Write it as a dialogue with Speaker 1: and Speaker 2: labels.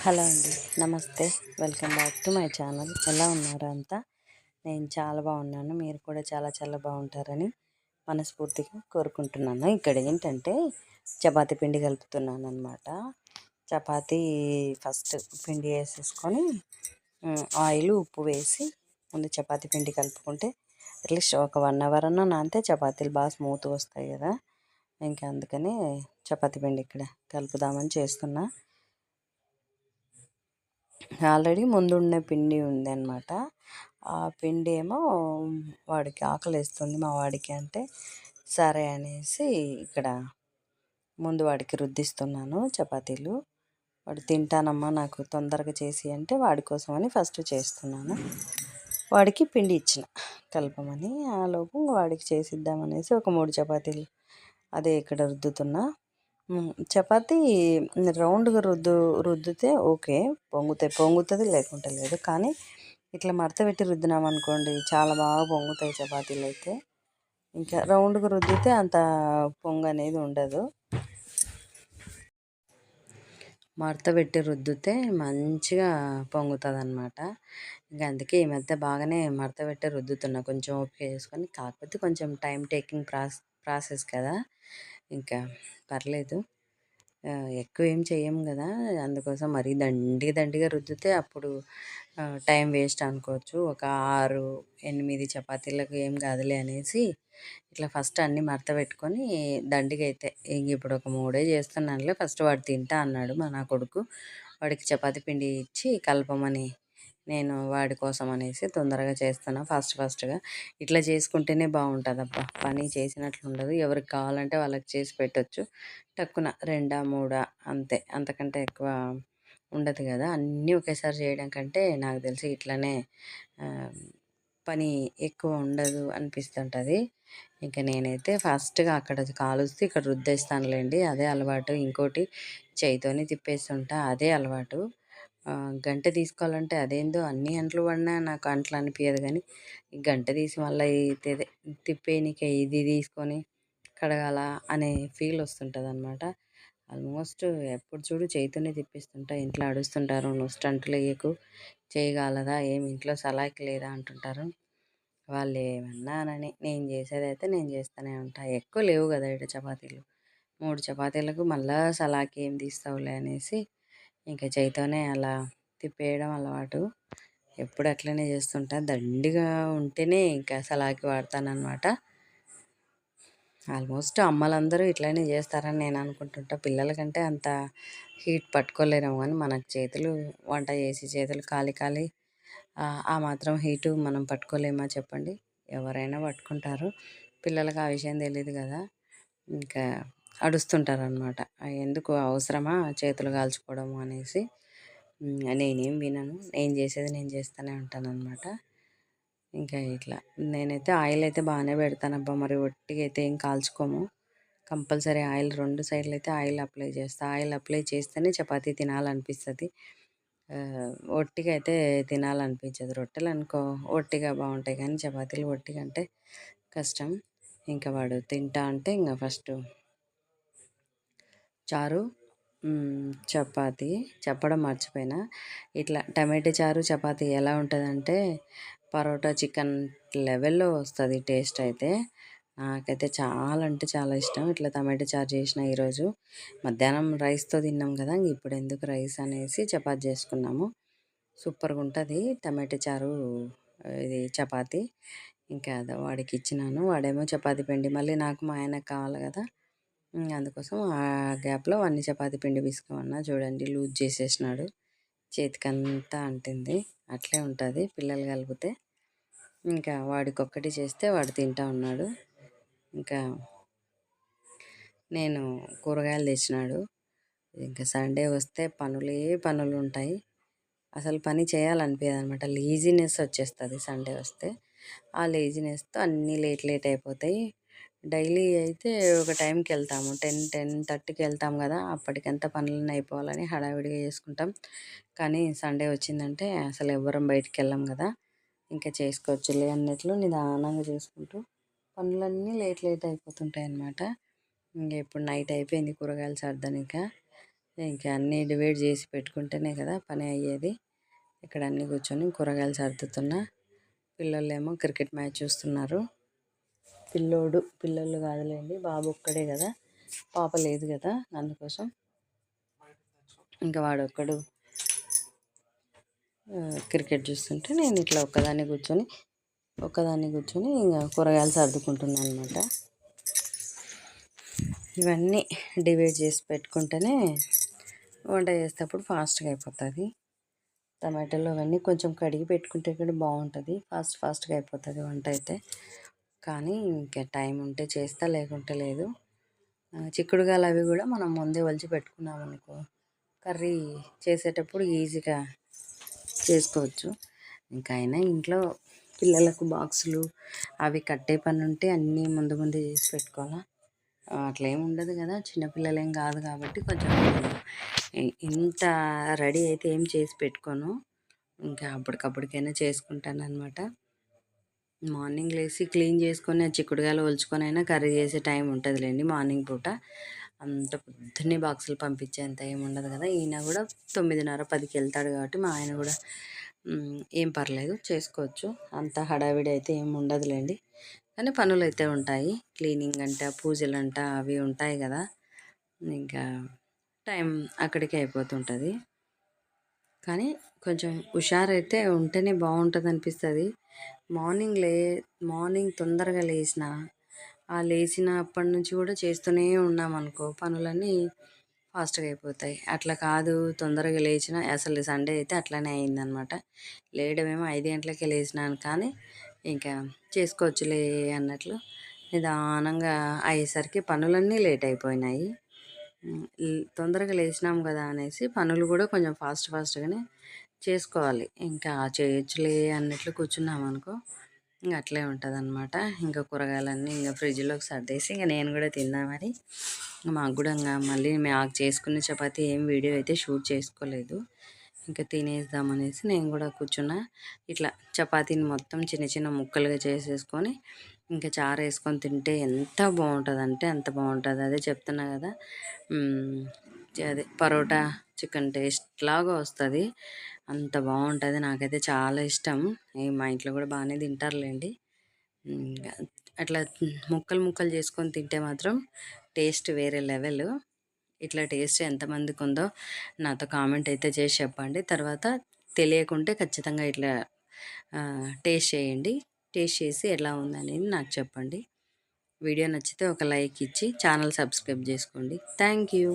Speaker 1: Hello అండి, నమస్తే. Welcome back to my channel. ఎలా ఉన్నారు అంతా? నేను చాలా బాగున్నాను. మీరు కూడా చాలా చాలా బాగుంటారని మనస్ఫూర్తిగా కోరుకుంటున్నాను. ఇక్కడ ఏంటంటే చపాతీ పిండి కలుపుతున్నాను అనమాట. చపాతీ ఫస్ట్ పిండి వేసేసుకొని ఆయిల్ ఉప్పు వేసి ముందు చపాతీ పిండి కలుపుకుంటే అట్లీస్ట్ ఒక 1 అవర్ అన్నా నానితే చపాతీలు బాగా స్మూత్గా వస్తాయి కదా. ఇంకా అందుకని చపాతీ పిండి ఇక్కడ కలుపుదామని చేస్తున్నా. ఆల్రెడీ ముందుండే పిండి ఉంది అనమాట. ఆ పిండి ఏమో వాడికి ఆకలిస్తుంది, మా వాడికి. అంటే సరే అనేసి ఇక్కడ ముందు వాడికి రుద్దిస్తున్నాను చపాతీలు. వాడు తింటానమ్మా నాకు తొందరగా చేసి అంటే వాడి కోసమని ఫస్ట్ చేస్తున్నాను. వాడికి పిండి ఇచ్చిన కలపమని. ఆలోపు వాడికి చేసిద్దామనేసి ఒక 3 చపాతీలు అదే ఇక్కడ రుద్దుతున్నా. చపాతీ రౌండ్గా రుద్దితే ఓకే, పొంగుతుంది, లేకుంటే లేదు. కానీ ఇట్లా మడత పెట్టి రుద్దినామనుకోండి చాలా బాగా పొంగుతాయి చపాతీలు అయితే. ఇంకా రౌండ్గా రుద్దితే అంత పొంగు అనేది ఉండదు. మడత పెట్టి రుద్దితే మంచిగా పొంగుతుంది అనమాట. ఇంకా అందుకే ఈ మధ్య బాగానే మడత పెట్టి రుద్దుతున్నా, కొంచెం ఓపిక చేసుకొని. కాకపోతే కొంచెం టైం టేకింగ్ ప్రాసెస్ కదా, ఇంకా పర్లేదు. ఎక్కువ ఏం చెయ్యం కదా, అందుకోసం మరీ దండిగా రుద్దితే అప్పుడు టైం వేస్ట్ అనుకోవచ్చు. ఒక 6-8 చపాతీలకు ఏం కాదులే అనేసి ఇట్లా ఫస్ట్ అన్నీ మడత పెట్టుకొని దండిగా అయితే ఇంక ఇప్పుడు ఒక 3 చేస్తున్నానులే. ఫస్ట్ వాడు తింటా అన్నాడు, నా కొడుకు. వాడికి చపాతీ పిండి ఇచ్చి కలపమని నేను వాడి కోసం అనేసి తొందరగా చేస్తున్నా ఫాస్ట్గా. ఇట్లా చేసుకుంటేనే బాగుంటుంది అబ్బా, పని చేసినట్లు ఉండదు. ఎవరికి కావాలంటే వాళ్ళకి చేసి పెట్టచ్చు. టక్కున 2-3 అంతే, అంతకంటే ఎక్కువ ఉండదు కదా. అన్నీ ఒకేసారి చేయడం కంటే నాకు తెలిసి ఇట్లనే పని ఎక్కువ ఉండదు అనిపిస్తుంటుంది. ఇంకా నేనైతే ఫస్ట్గా అక్కడ కాలుస్తే ఇక్కడ రుద్దేస్తానులేండి, అదే అలవాటు. ఇంకోటి చేయితోనే తిప్పేస్తుంటా, అదే అలవాటు. గంట తీసుకోవాలంటే అదేందో అన్ని అంట్లు పడినా నాకు అంట్లు అనిపించదు. కానీ ఈ గంట తీసి మళ్ళీ తిప్పేనికే ఇది తీసుకొని కడగాల అనే ఫీల్ వస్తుంటుంది అనమాట. ఆల్మోస్ట్ ఎప్పుడు చూడు చేయితోనే తిప్పిస్తుంటా. ఇంట్లో అడుస్తుంటారు, నువ్వు స్టంట్లు వేయకు, చేయగలదా ఏమి, ఇంట్లో సలాకి లేదా అంటుంటారు. వాళ్ళు ఏమన్నానని నేను చేసేదైతే నేను చేస్తూనే ఉంటా. ఎక్కువ లేవు కదా ఇక్కడ చపాతీలు, 3 చపాతీలకు మళ్ళీ సలాకి ఏం తీస్తావులే అనేసి ఇంకా చేయితోనే అలా తిప్పేయడం అలవాటు. ఎప్పుడు అట్లనే చేస్తుంటా. దండిగా ఉంటేనే ఇంకా సలాకి వాడతానన్నమాట. ఆల్మోస్ట్ అమ్మలందరూ ఇట్లనే చేస్తారని నేను అనుకుంటుంటా. పిల్లలకంటే అంత హీట్ పట్టుకోలేరేమో కానీ మనకు చేతులు వంట చేసి చేతులు కాలి ఆ మాత్రం హీటు మనం పట్టుకోలేమా చెప్పండి? ఎవరైనా పట్టుకుంటారు. పిల్లలకు ఆ విషయం తెలియదు కదా, ఇంకా అడుస్తుంటారు అనమాట. ఎందుకు అవసరమా చేతులు కాల్చుకోవడము అనేసి. నేనేం వినను, నేను చేసేది నేను చేస్తూనే ఉంటాను అనమాట. ఇంకా ఇట్లా నేనైతే ఆయిల్ అయితే బాగానే పెడతానబ్బా, మరి ఒట్టిగా అయితే ఏం కాల్చుకోము. కంపల్సరీ ఆయిల్ 2 సైడ్లు అయితే ఆయిల్ అప్లై చేస్తా. ఆయిల్ అప్లై చేస్తేనే చపాతీ తినాలనిపిస్తుంది. ఒట్టిగా అయితే తినాలనిపించదు. రొట్టెలు అనుకో ఒట్టిగా బాగుంటాయి, కానీ చపాతీలు ఒట్టిగా అంటే కష్టం. ఇంకా వాడు తింటా అంటే ఇంకా ఫస్ట్ చారు, చపాతీ చెప్పడం మర్చిపోయినా. ఇట్లా టమాటా చారు చపాతీ ఎలా ఉంటుందంటే పరోటా చికెన్ లెవెల్లో వస్తుంది టేస్ట్ అయితే. నాకైతే చాలా అంటే చాలా ఇష్టం. ఇట్లా టమాటా చారు చేసిన ఈరోజు మధ్యాహ్నం రైస్తో తిన్నాం కదా, ఇప్పుడు ఎందుకు రైస్ అనేసి చపాతీ చేసుకున్నాము. సూపర్గా ఉంటుంది టమాటా చారు, ఇది చపాతీ. ఇంకా వాడికి ఇచ్చినాను. వాడేమో చపాతీ పిండి మళ్ళీ నాకు మా ఆయనకు కావాలి కదా, అందుకోసం ఆ గ్యాప్లో అన్ని చపాతీ పిండి పిసుకోమన్నా. చూడండి లూజ్ చేసేసినాడు, చేతికంతా అంటింది. అట్లే ఉంటుంది పిల్లలు కలిపితే. ఇంకా వాడికి ఒక్కటి చేస్తే వాడు తింటా ఉన్నాడు. ఇంకా నేను కూరగాయలు తెచ్చినాడు. ఇంకా సండే వస్తే పనులు ఉంటాయి. అసలు పని చేయాలనిపించదు అనమాట, లేజినెస్ వచ్చేస్తుంది సండే వస్తే. ఆ లేజినెస్తో అన్నీ లేట్ అయిపోతాయి. డైలీ అయితే ఒక టైంకి వెళ్తాము, 10-10:30కి వెళ్తాం కదా, అప్పటికంతా పనులన్నీ అయిపోవాలని హడావిడిగా చేసుకుంటాం. కానీ సండే వచ్చిందంటే అసలు ఎవ్వరం బయటికి వెళ్ళాం కదా, ఇంకా చేసుకోవచ్చులే అన్నట్లు నిదానంగా చేసుకుంటూ పనులన్నీ లేట్ అయిపోతుంటాయి అన్నమాట. ఇంకా ఇప్పుడు నైట్ అయిపోయింది కూరగాయలు సర్దనిక. ఇంకా అన్నీ డివైడ్ చేసి పెట్టుకుంటేనే కదా పని అయ్యేది. ఇక్కడ అన్నీ కూర్చొని కూరగాయలు సర్దుతున్నా. పిల్లలేమో క్రికెట్ మ్యాచ్ చూస్తున్నారు. పిల్లలు కాదులేండి, బాబు ఒక్కడే కదా, పాప లేదు కదా, అందుకోసం ఇంకా వాడొక్కడు క్రికెట్ చూస్తుంటే నేను ఇట్లా ఒక్కదాన్ని కూర్చొని ఇంకా కూరగాయలు సర్దుకుంటున్నాను అనమాట. ఇవన్నీ డివైడ్ చేసి పెట్టుకుంటేనే వంట చేసేటప్పుడు ఫాస్ట్గా అయిపోతుంది. టమాటాలు అవన్నీ కొంచెం కడిగి పెట్టుకుంటే కూడా బాగుంటుంది, ఫాస్ట్గా అయిపోతుంది వంట అయితే. కానీ ఇంకా టైం ఉంటే చేస్తా, లేకుంటే లేదు. చిక్కుడుగాయలు అవి కూడా మనం ముందే ఒలిచి పెట్టుకున్నాం అనుకో, కర్రీ చేసేటప్పుడు ఈజీగా చేసుకోవచ్చు. ఇంకా అయినా ఇంట్లో పిల్లలకు బాక్సులు అవి కట్టే పని ఉంటే అన్నీ ముందు చేసి పెట్టుకోవాలా. అట్లా ఏమి ఉండదు కదా, చిన్నపిల్లలు ఏం కాదు కాబట్టి కొంచెం ఇంత రెడీ అయితే ఏం చేసి పెట్టుకోను, ఇంకా అప్పటికప్పటికైనా చేసుకుంటాను అనమాట. మార్నింగ్ లేచి క్లీన్ చేసుకొని చిక్కుడుగాయలు ఒలుచుకొని అయినా కర్రీ చేసే టైం ఉంటుందిలేండి. మార్నింగ్ పూట అంత పొద్దున్నే బాక్సులు పంపించేంత ఏమి ఉండదు కదా. ఈయన కూడా 9:30, 10కి వెళ్తాడు కాబట్టి మా ఆయన కూడా ఏం పర్లేదు చేసుకోవచ్చు, అంత హడావిడి అయితే ఏమి ఉండదులేండి. కానీ పనులు అయితే ఉంటాయి, క్లీనింగ్ అంట, పూజలు అంట, అవి ఉంటాయి కదా. ఇంకా టైం అక్కడికే అయిపోతుంటుంది. కానీ కొంచెం హుషారైతే ఉంటేనే బాగుంటుంది అనిపిస్తుంది. మార్నింగ్ తొందరగా లేచినప్పటి నుంచి కూడా చేస్తూనే ఉన్నామనుకో, పనులన్నీ ఫాస్ట్గా అయిపోతాయి. అట్లా కాదు, తొందరగా లేచిన అసలు సండే అయితే అట్లానే అయిందనమాట. లేయడమేమో 5 గంటలకే లేచినాను, కానీ ఇంకా చేసుకోవచ్చులే అన్నట్లు నిదానంగా అయ్యేసరికి పనులన్నీ లేట్ అయిపోయినాయి. తొందరగా లేచినాం కదా అనేసి పనులు కూడా కొంచెం ఫాస్ట్గానే చేసుకోవాలి. ఇంకా చేయొచ్చులే అన్నట్లు కూర్చున్నాం అనుకో, ఇంకా అట్లే ఉంటుంది అనమాట. ఇంకా కూరగాయలన్నీ ఇంకా ఫ్రిడ్జ్లోకి సర్దేసి ఇంకా నేను కూడా తిందామని, మాకు కూడా ఇంకా మళ్ళీ మాకు చేసుకునే చపాతీ ఏం వీడియో అయితే షూట్ చేసుకోలేదు, ఇంకా తినేద్దామనేసి నేను కూడా కూర్చున్నా. ఇట్లా చపాతీని మొత్తం చిన్న చిన్న ముక్కలుగా చేసేసుకొని ఇంకా చారు వేసుకొని తింటే ఎంత బాగుంటుంది అంటే అంత బాగుంటుంది. అదే చెప్తున్నా కదా, అదే పరోటా చికెన్ టేస్ట్ లాగా వస్తుంది, అంత బాగుంటుంది. నాకైతే చాలా ఇష్టం, మా ఇంట్లో కూడా బాగానే తింటారులేండి. అట్లా ముక్కలు చేసుకొని తింటే మాత్రం టేస్ట్ వేరే లెవెల్. ఇట్లా టేస్ట్ ఎంతమందికి ఉందో నాతో కామెంట్ అయితే చేసి చెప్పండి. తర్వాత తెలియకుంటే ఖచ్చితంగా ఇట్లా టేస్ట్ చేయండి, టేస్ట్ చేసి ఎలా ఉందనేది నాకు చెప్పండి. వీడియో నచ్చితే ఒక లైక్ ఇచ్చి ఛానల్ సబ్స్క్రైబ్ చేసుకోండి. Thank you.